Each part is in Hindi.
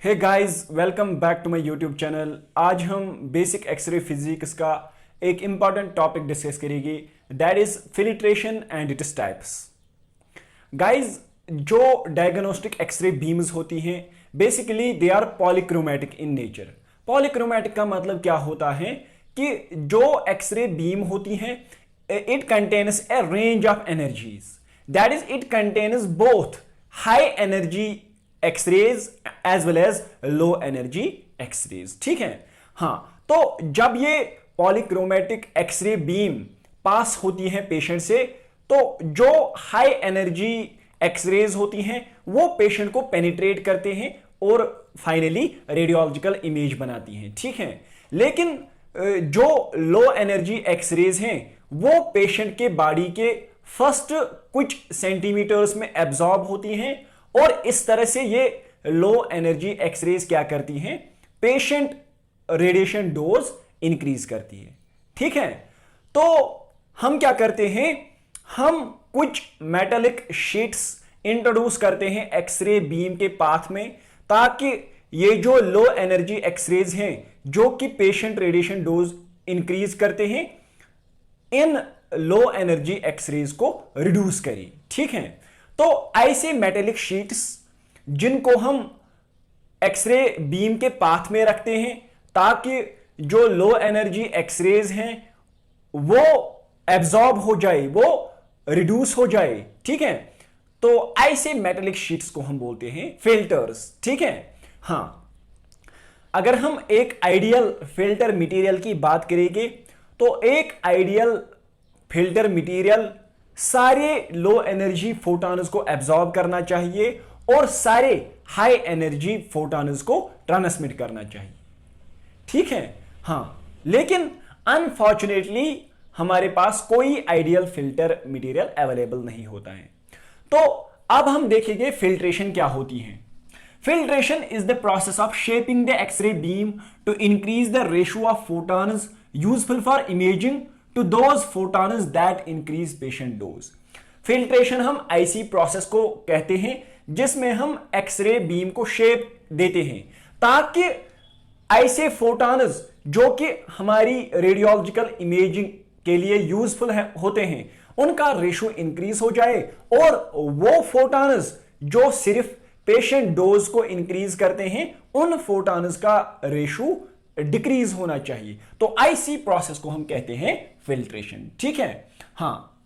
Hey guys, welcome back to my YouTube channel. आज हम बेसिक एक्सरे फिजिक्स का एक इंपॉर्टेंट टॉपिक डिस्कस करेंगे, that is filtration and its types. Guys, जो डायग्नोस्टिक एक्सरे बीम्स होती हैं basically they are polychromatic in nature. Polychromatic का मतलब क्या होता है कि जो एक्सरे बीम होती हैं it contains a range of energies, that is it contains both high energy x-rays as well as low energy x-rays. ठीक है, हाँ। तो जब ये पॉलीक्रोमैटिक एक्सरे बीम पास होती है पेशेंट से, तो जो हाई एनर्जी एक्सरेज होती हैं वो पेशेंट को पेनिट्रेट करते हैं और फाइनली रेडियोलॉजिकल इमेज बनाती हैं। ठीक है, लेकिन जो लो एनर्जी एक्सरेज हैं वो पेशेंट के बॉडी के फर्स्ट कुछ सेंटीमीटर्स में एब्जॉर्ब होती हैं और इस तरह से ये लो एनर्जी एक्सरेज क्या करती हैं, पेशेंट रेडिएशन डोज इंक्रीज करती है। ठीक है, तो हम क्या करते हैं, हम कुछ मेटालिक शीट्स इंट्रोड्यूस करते हैं एक्सरे बीम के पाथ में, ताकि ये जो लो एनर्जी एक्सरेज हैं जो कि पेशेंट रेडिएशन डोज इंक्रीज करते हैं, इन लो एनर्जी एक्सरेज को रिड्यूस करें। ठीक है, तो ऐसे मेटेलिक शीट्स जिनको हम एक्सरे बीम के पाथ में रखते हैं ताकि जो लो एनर्जी एक्सरेज हैं वो एब्जॉर्ब हो जाए, वो रिड्यूस हो जाए। ठीक है, तो ऐसे मेटेलिक शीट्स को हम बोलते हैं फिल्टर्स। ठीक है, हाँ। अगर हम एक आइडियल फिल्टर मटेरियल की बात करेंगे तो एक आइडियल फिल्टर मटेरियल सारे लो एनर्जी फोटॉन्स को एब्जॉर्ब करना चाहिए और सारे हाई एनर्जी फोटॉन्स को ट्रांसमिट करना चाहिए। ठीक है, हाँ। लेकिन अनफॉर्चुनेटली हमारे पास कोई आइडियल फिल्टर मटेरियल अवेलेबल नहीं होता है। तो अब हम देखेंगे फिल्ट्रेशन क्या होती है। Filtration is the process of shaping the x-ray beam to increase the ratio of photons useful for imaging to those photons that increase patient dose। Filtration हम ऐसी प्रोसेस को कहते हैं जिसमें हम एक्सरे बीम को शेप देते हैं ताकि ऐसे फोटॉन्स जो कि हमारी रेडियोलॉजिकल इमेजिंग के लिए यूजफुल होते हैं उनका रेशो इंक्रीज हो जाए और वो फोटॉन्स जो सिर्फ पेशेंट डोज को इंक्रीज करते हैं उन फोटॉन्स का रेशो डिक्रीज होना चाहिए। तो ऐसी प्रोसेस को हम कहते हैं फिल्ट्रेशन। ठीक है, हाँ।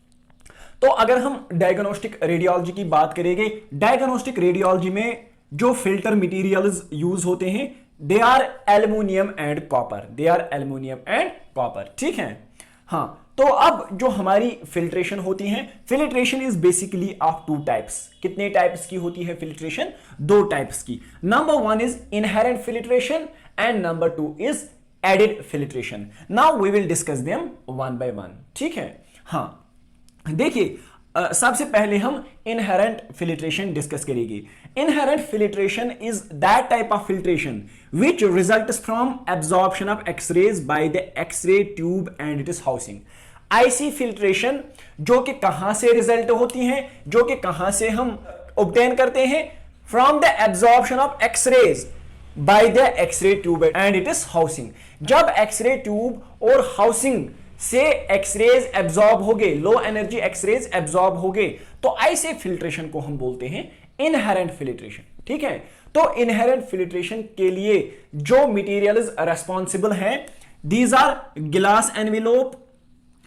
तो अगर हम डायग्नोस्टिक रेडियोलॉजी की बात करेंगे, डायग्नोस्टिक रेडियोलॉजी में जो फिल्टर मटेरियल्स यूज होते हैं they are aluminium and copper, they are aluminium and copper. ठीक है, हाँ। तो अब जो हमारी फिल्ट्रेशन होती है, filtration is basically of two types. कितने टाइप्स की होती है फिल्ट्रेशन? दो टाइप्स की। Number one is inherent filtration and number two is added filtration. Now we will discuss them one by one. ठीक है, हाँ। देखिए, सबसे पहले हम इनहेरेंट फिल्ट्रेशन डिस्कस करेंगे। Inherent filtration is that type of filtration which results from absorption of X-rays by the X-ray tube and its housing। ऐसी फिल्ट्रेशन जो कि कहां से रिजल्ट होती है, जो कि कहां से हम ऑब्टेन करते हैं, from the absorption of X-rays by the X-ray tube and it is housing. जब एक्सरे ट्यूब और हाउसिंग से एक्सरेज एब्जॉर्ब हो गए, लो एनर्जी एक्सरेज एब्जॉर्ब हो गए, तो ऐसे फिल्ट्रेशन को हम बोलते हैं इनहेरेंट फिल्ट्रेशन। ठीक है, तो इनहेरेंट फिल्ट्रेशन के लिए जो मटेरियल्स रेस्पॉन्सिबल हैं, these are glass envelope,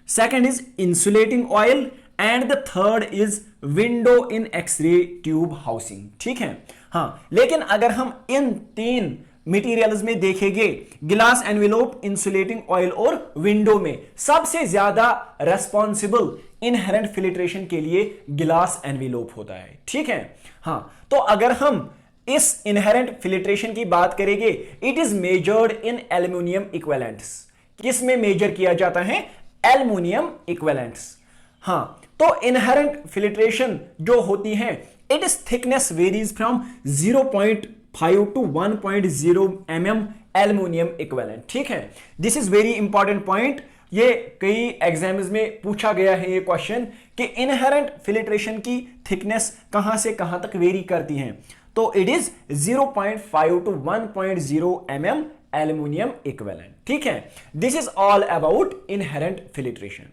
second is insulating oil and the third is window in X-ray tube housing. ठीक है, हाँ। लेकिन अगर हम इन तीन मटेरियल्स में देखेंगे, ग्लास एनवेलोप, इंसुलेटिंग ऑयल और विंडो में सबसे ज्यादा रेस्पॉन्सिबल इनहेरेंट फिल्ट्रेशन के लिए ग्लास एनवेलोप होता है। ठीक है, हाँ। तो अगर हम इस इनहेरेंट फिल्ट्रेशन की बात करेंगे, it is measured in aluminium equivalents. किस में मेजर किया जाता है? Aluminium equivalents. हाँ, तो इनहेरेंट फिल्ट्रेशन जो होती है, it is thickness varies from 0.5 to 1.0 mm aluminium equivalent. ठीक है, this is very important point. ये कई एग्जाम्स में पूछा गया है ये क्वेश्चन कि इनहेरेंट फिल्ट्रेशन की थिकनेस कहां से कहां तक वेरी करती है। तो it is 0.5 to 1.0 mm aluminium equivalent. ठीक है, this is all about inherent filtration.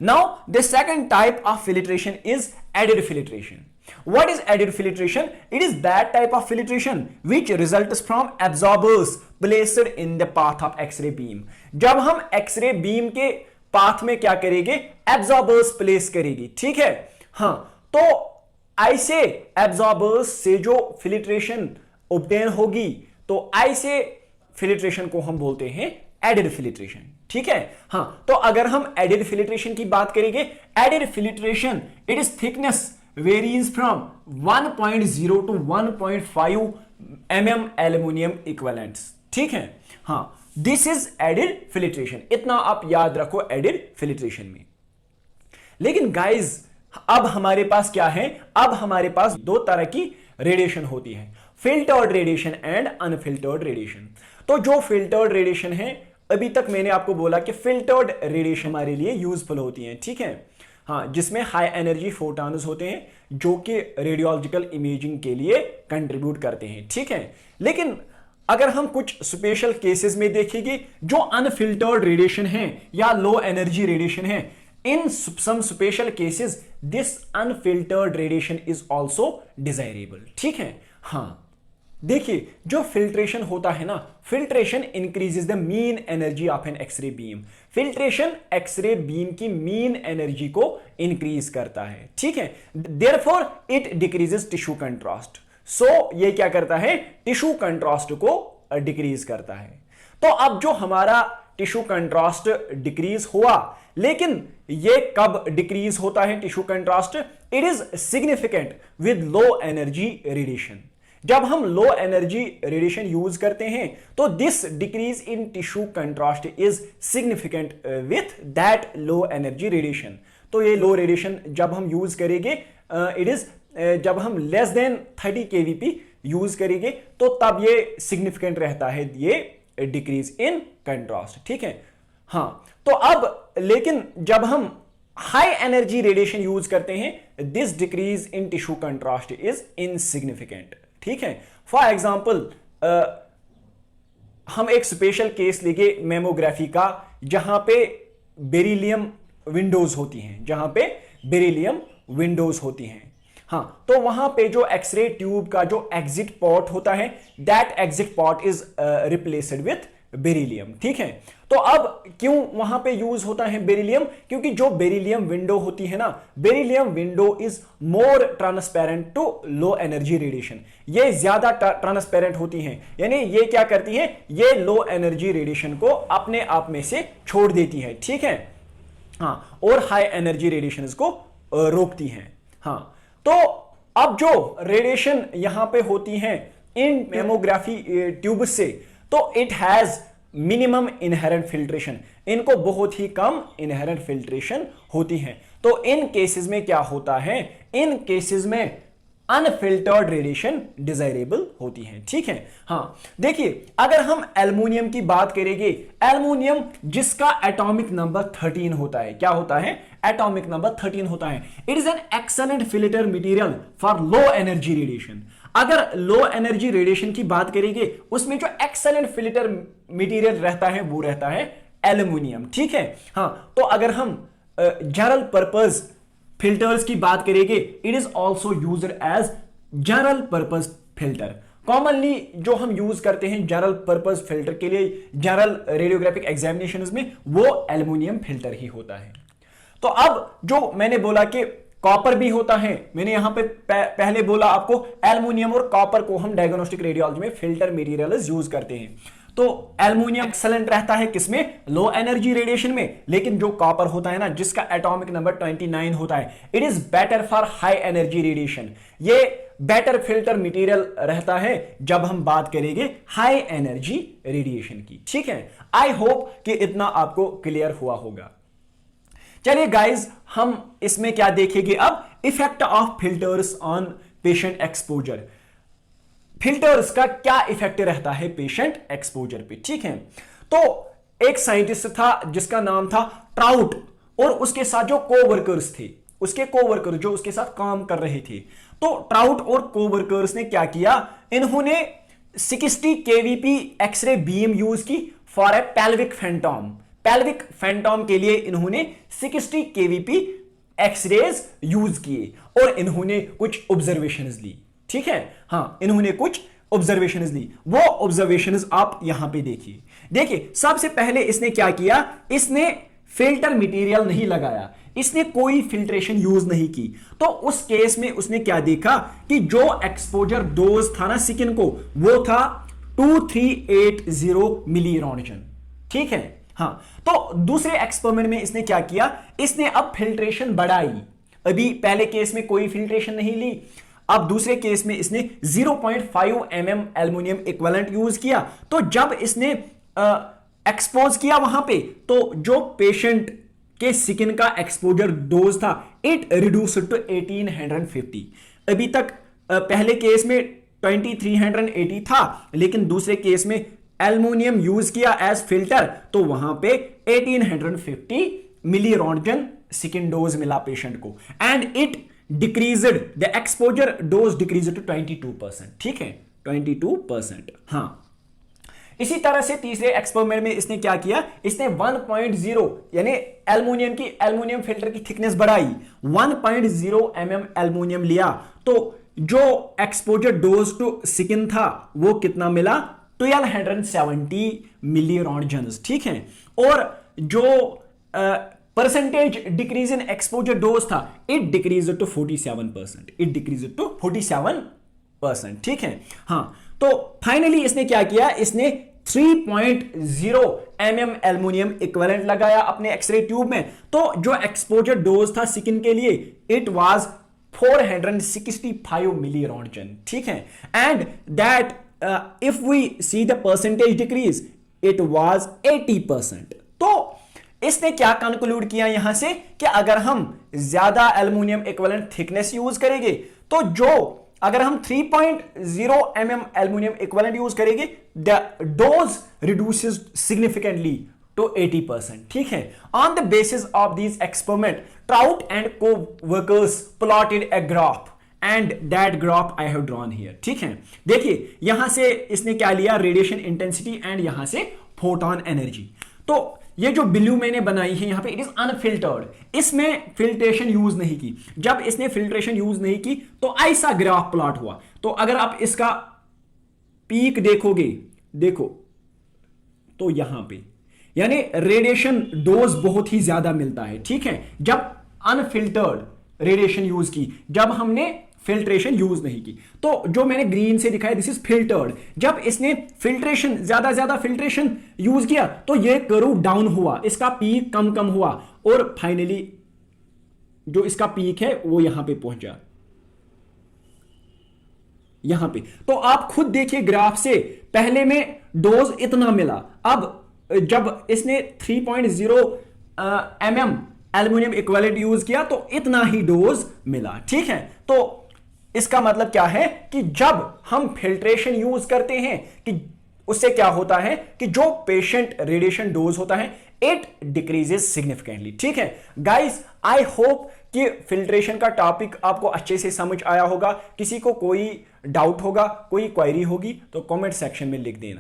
Now, the second type of filtration is added filtration. What is added filtration? It is that type of filtration which results from absorbers placed in the path of X-ray beam. जब हम X-ray beam के पाथ में क्या करेंगे? Absorbers place करेगी। ठीक है, हाँ, तो ऐसे absorbers से जो filtration obtain होगी, तो ऐसे filtration को हम बोलते हैं एडिड फिल्ट्रेशन। ठीक है, हाँ, तो अगर हम एडिड फिल्ट्रेशन की बात करेंगे, added filtration it is thickness varies from 1.0 to 1.5 mm aluminium equivalents. ठीक है, हाँ, दिस इज एडिड फिल्ट्रेशन। इतना आप याद रखो एडिड फिल्ट्रेशन में। लेकिन गाइज अब हमारे पास क्या है? अब हमारे पास दो तरह की रेडिएशन होती है, filtered radiation and unfiltered radiation. तो जो फिल्टर्ड रेडिएशन है, अभी तक मैंने आपको बोला कि फिल्टर्ड रेडिएशन हमारे लिए यूजफुल होती हैं। ठीक है, हाँ, जिसमें हाई एनर्जी फोटॉन्स होते हैं जो कि रेडियोलॉजिकल इमेजिंग के लिए कंट्रीब्यूट करते हैं। ठीक है, लेकिन अगर हम कुछ स्पेशल केसेस में देखेंगे, जो अनफिल्टर्ड रेडिएशन है या लो एनर्जी रेडिएशन है, in some special cases this unfiltered radiation is also desirable. ठीक है, हाँ, देखिए जो फिल्ट्रेशन होता है ना, filtration increases the mean energy of an X ray beam. Filtration X ray beam की मीन एनर्जी को इंक्रीज करता है। ठीक है, therefore it decreases tissue contrast. So ये क्या करता है? टिश्यू कंट्रास्ट को डिक्रीज करता है। तो अब जो हमारा टिश्यू कंट्रास्ट डिक्रीज हुआ, लेकिन ये कब डिक्रीज होता है tissue contrast? It is significant with low energy radiation. जब हम लो एनर्जी रेडिएशन यूज करते हैं तो this decrease in tissue contrast is significant with that low energy radiation. तो ये लो रेडिएशन जब हम यूज करेंगे, इट इज जब हम लेस देन 30 kVp यूज करेंगे तो तब ये सिग्निफिकेंट रहता है, ये डिक्रीज इन कंट्रास्ट। ठीक है, हाँ, तो अब लेकिन जब हम हाई एनर्जी रेडिएशन यूज करते हैं, this decrease in tissue contrast is insignificant. ठीक है, फॉर एग्जाम्पल हम एक स्पेशल केस लेंगे मेमोग्राफी का, जहां पे बेरिलियम विंडोज होती हैं, जहां पे बेरिलियम विंडोज होती हैं। हाँ, तो वहां पे जो एक्सरे ट्यूब का जो एग्जिट पोर्ट होता है, that exit port is replaced with beryllium. ठीक है, तो अब क्यों वहां पे यूज होता है बेरिलियम? क्योंकि जो बेरिलियम विंडो होती है ना, beryllium window is more transparent to low energy radiation. ये ज्यादा ट्रांसपेरेंट होती हैं, यानी ये क्या करती हैं? ये लो एनर्जी रेडिएशन को अपने आप में से छोड़ देती है। ठीक है, हाँ, और हाई एनर्जी रेडिएशन को रोकती हैं। हाँ, तो अब जो रेडिएशन यहां पे होती हैं इन मेमोग्राफी ट्यूब से, तो it has minimum inherent filtration. इनको बहुत ही कम इनहेरेंट फिल्ट्रेशन होती है। तो इन केसेस में क्या होता है? इन केसेस में अनफिल्टर्ड रेडिएशन डिजायरेबल होती है। ठीक है, हाँ, देखिए अगर हम एल्युमिनियम की बात करेंगे, एल्युमिनियम जिसका एटॉमिक नंबर 13 होता है, क्या होता है? एटॉमिक नंबर 13 होता है। It is an excellent filter material for low energy radiation. अगर लो एनर्जी रेडिएशन की बात करेंगे, उसमें जो एक्सेलेंट फिल्टर मटेरियल रहता है वो रहता है एल्युमिनियम। ठीक है, हाँ, तो अगर हम जनरल पर्पस फिल्टर्स की बात करेंगे, it is also used as general purpose filter. Commonly जो हम यूज करते हैं जनरल पर्पस फिल्टर के लिए जनरल रेडियोग्राफिक एग्जामिनेशंस में, वो एल्युमिनियम फिल्टर ही होता है। तो अब जो मैंने बोला कि कॉपर भी होता है, मैंने यहां पे पहले बोला आपको एल्युमिनियम और कॉपर को हम डायग्नोस्टिक रेडियोलॉजी में फिल्टर मटेरियल्स यूज करते हैं। तो एल्युमिनियम एक्सेलेंट रहता है किसमें? लो एनर्जी रेडिएशन में। लेकिन जो कॉपर होता है ना, जिसका एटॉमिक नंबर 29 होता है, it is better for high energy radiation. ये बेटर फिल्टर मटेरियल रहता है जब हम बात करेंगे हाई एनर्जी रेडिएशन की। ठीक है, आई होप कि इतना आपको क्लियर हुआ होगा। चलिए गाइज, हम इसमें क्या देखेंगे अब? Effect of filters on patient exposure. Filters का क्या इफेक्ट रहता है पेशेंट एक्सपोजर पे? ठीक है, तो एक साइंटिस्ट था जिसका नाम था ट्राउट, और उसके साथ जो कोवर्कर्स थे, उसके कोवर्कर जो उसके साथ काम कर रहे थे, तो तो ट्राउट और कोवर्कर्स ने क्या किया, इन्होंने 60 केवीपी एक्सरे बीम यूज की फॉर ए पेल्विक फैंटॉम। पेल्विक फैंटॉम के लिए इन्होंने 60 केवीपी एक्सरेज यूज किए और इन्होंने कुछ ऑब्जर्वेशंस ली। ठीक है, हां, इन्होंने कुछ ऑब्जर्वेशंस ली। वो ऑब्जर्वेशंस आप यहां पे देखिए। देखिए, सबसे पहले इसने क्या किया, इसने फिल्टर मटेरियल नहीं लगाया, इसने कोई फिल्ट्रेशन यूज नहीं की। तो उस केस में उसने क्या देखा कि जो एक्सपोजर डोज था ना स्किन को, वो था 2380 मिली रॉन्टजन। ठीक है, हां। तो दूसरे एक्सपेरिमेंट में इसने क्या किया, इसने अब फिल्ट्रेशन बढ़ाई। अभी पहले केस में कोई फिल्ट्रेशन नहीं ली, अब दूसरे केस में इसने 0.5 mm एल्युमिनियम इक्विवेलेंट यूज किया। तो जब इसने एक्सपोज किया वहां पे, तो जो पेशेंट के स्किन का एक्सपोजर डोज था, इट रिड्यूस्ड टू 1850। अभी तक पहले केस में 2380 था, लेकिन दूसरे केस में एल्युमिनियम यूज किया एज फिल्टर, तो वहां पे 1850 मिली रॉन्टजन स्किन डोज मिला पेशेंट को, and it decreased the exposure dose decreased to 22%। ठीक है, 22%। हां, इसी तरह से तीसरे एक्सपेरिमेंट में इसने क्या किया, इसने 1.0 यानी एल्युमिनियम फिल्टर की थिकनेस बढ़ाई, 1.0 mm एल्युमिनियम लिया। तो जो एक्सपोजर डोज टू स्किन था वो कितना मिला, 1270 मिली रॉन्टजन। ठीक है, और जो percentage decrease in exposure dose था, it decrease to 47%। It decrease to 47%। ठीक है, हां। तो फाइनली इसने क्या किया, इसने 3.0 mm एल्युमिनियम इक्विवेलेंट लगाया अपने एक्सरे ट्यूब में। तो जो एक्सपोजर डोज था स्किन के लिए, इट वाज 465 मिली रॉन्टजन। ठीक है, and that if we see the percentage decrease, it was 80%। तो इसने क्या कंक्लूड किया यहां से कि अगर हम ज्यादा एल्युमिनियम इक्विवेलेंट थिकनेस यूज करेंगे, तो अगर हम 3.0 mm एल्युमिनियम इक्विवेलेंट यूज करेंगे, the dose reduces significantly to 80%। ठीक है, on the basis of this experiment, Trout and coworkers plotted a graph, and that graph I have drawn here. ठीक है, देखिए यहां से इसने क्या लिया, रेडिएशन इंटेंसिटी, एंड यहां से फोटोन एनर्जी। तो ये जो ब्लू मैंने बनाई है यहां पे, इट इज अनफिल्टर्ड, इसमें फिल्ट्रेशन यूज नहीं की। जब इसने फिल्ट्रेशन यूज नहीं की तो ऐसा ग्राफ प्लॉट हुआ। तो अगर आप इसका पीक देखोगे, देखो तो यहां पे यानी रेडिएशन डोज बहुत ही ज्यादा मिलता है। ठीक है, जब अनफिल्टर्ड रेडिएशन यूज की, जब हमने फिल्ट्रेशन यूज नहीं की। तो जो मैंने ग्रीन से दिखाया, दिस इज फिल्टर्ड। जब इसने फिल्ट्रेशन ज्यादा फिल्ट्रेशन यूज किया, तो ये कर्व डाउन हुआ, इसका पीक कम हुआ, और फाइनली जो इसका पीक है वो यहां पे पहुंचा, यहां पे। तो आप खुद देखिए ग्राफ से, पहले में डोज इतना मिला, अब जब इसने 3.0 mm एल्युमिनियम इक्विवेलेंट यूज किया तो इतना ही डोज मिला। ठीक है, तो इसका मतलब क्या है कि जब हम फिल्ट्रेशन यूज करते हैं, कि उससे क्या होता है कि जो पेशेंट रेडिएशन डोज होता है, इट डिक्रीजेस सिग्निफिकेंटली। ठीक है गाइस, आई होप कि फिल्ट्रेशन का टॉपिक आपको अच्छे से समझ आया होगा। किसी को कोई डाउट होगा, कोई क्वेरी होगी, तो कमेंट सेक्शन में लिख देना।